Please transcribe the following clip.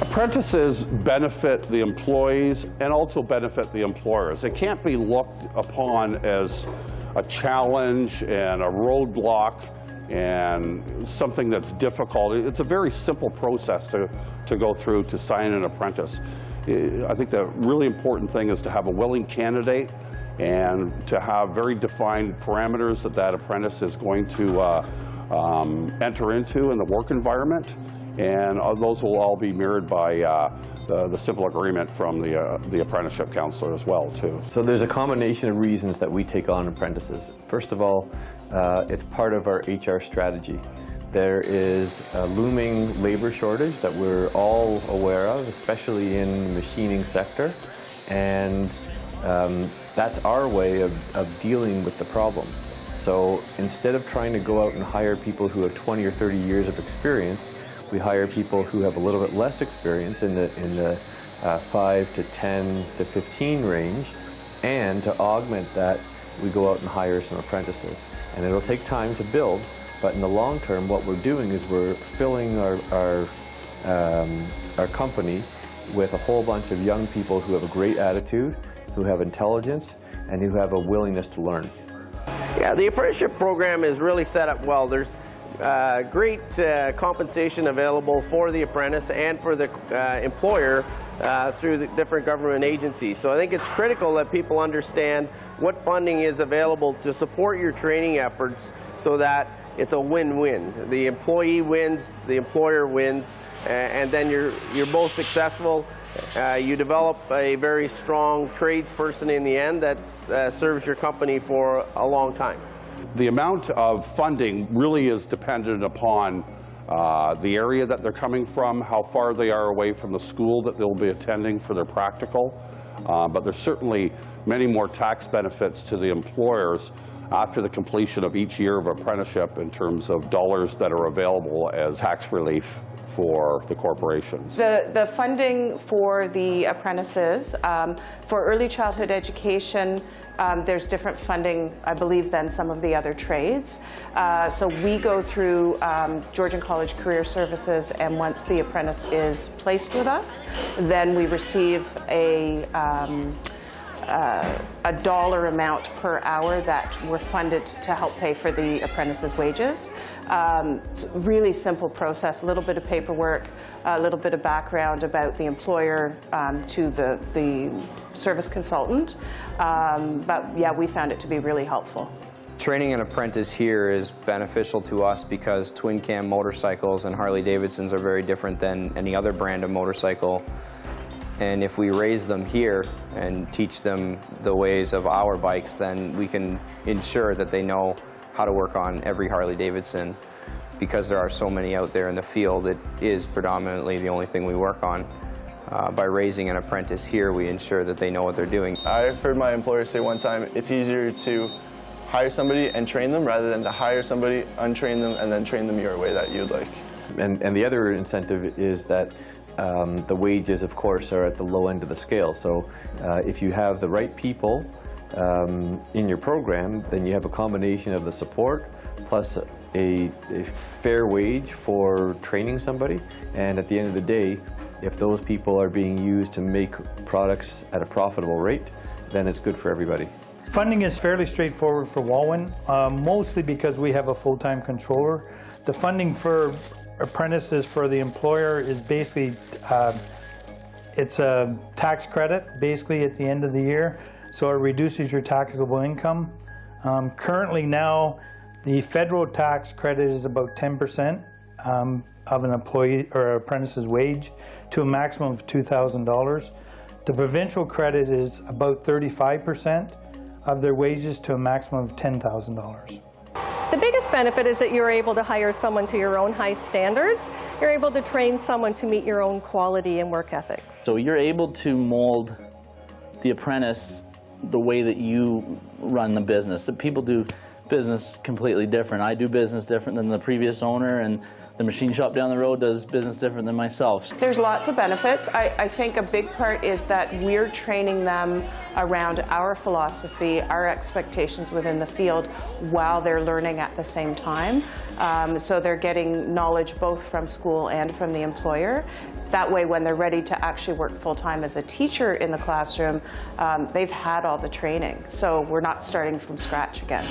Apprentices benefit the employees and also benefit the employers. It can't be looked upon as a challenge and a roadblock and something that's difficult. It's a very simple process to go through to sign an apprentice. I think the really important thing is to have a willing candidate and to have very defined parameters that apprentice is going to enter into in the work environment. And those will all be mirrored by the simple agreement from the apprenticeship counselor as well, too. So there's a combination of reasons that we take on apprentices. First of all, it's part of our HR strategy. There is a looming labor shortage that we're all aware of, especially in the machining sector. And that's our way of dealing with the problem. So instead of trying to go out and hire people who have 20 or 30 years of experience, we hire people who have a little bit less experience in the 5 to 10 to 15 range, and to augment that, we go out and hire some apprentices. And it'll take time to build, but in the long term, what we're doing is we're filling our company with a whole bunch of young people who have a great attitude, who have intelligence, and who have a willingness to learn. Yeah, the apprenticeship program is really set up well. There's great compensation available for the apprentice and for the employer through the different government agencies. So I think it's critical that people understand what funding is available to support your training efforts so that it's a win-win. The employee wins, the employer wins, and then you're both successful. You develop a very strong tradesperson in the end that serves your company for a long time. The amount of funding really is dependent upon the area that they're coming from, how far they are away from the school that they'll be attending for their practical. But there's certainly many more tax benefits to the employers after the completion of each year of apprenticeship in terms of dollars that are available as tax relief for the corporations. The funding for the apprentices, for early childhood education, there's different funding, I believe, than some of the other trades. So we go through Georgian College Career Services, and once the apprentice is placed with us, then we receive a dollar amount per hour that we're funded to help pay for the apprentice's wages. Really simple process, a little bit of paperwork, a little bit of background about the employer to the service consultant. But yeah, we found it to be really helpful. Training an apprentice here is beneficial to us because twin cam motorcycles and Harley Davidsons are very different than any other brand of motorcycle. And if we raise them here and teach them the ways of our bikes, then we can ensure that they know how to work on every Harley Davidson. Because there are so many out there in the field, it is predominantly the only thing we work on. By raising an apprentice here, we ensure that they know what they're doing. I've heard my employer say one time, it's easier to hire somebody and train them rather than to hire somebody, untrain them, and then train them your way that you'd like. And the other incentive is that the wages, of course, are at the low end of the scale. So if you have the right people in your program, then you have a combination of the support plus a fair wage for training somebody. And at the end of the day, if those people are being used to make products at a profitable rate, then it's good for everybody. Funding is fairly straightforward for Walwyn, mostly because we have a full-time controller. The funding for apprentices for the employer is basically, it's a tax credit basically at the end of the year, so it reduces your taxable income. Currently now, the federal tax credit is about 10% of an employee or apprentice's wage to a maximum of $2,000. The provincial credit is about 35% of their wages to a maximum of $10,000. The biggest benefit is that you're able to hire someone to your own high standards. You're able to train someone to meet your own quality and work ethics. So you're able to mold the apprentice the way that you run the business. That people do business completely different. I do business different than the previous owner, and the machine shop down the road does business different than myself. There's lots of benefits. I think a big part is that we're training them around our philosophy, our expectations within the field while they're learning at the same time. So they're getting knowledge both from school and from the employer. That way, when they're ready to actually work full-time as a teacher in the classroom, they've had all the training. So we're not starting from scratch again.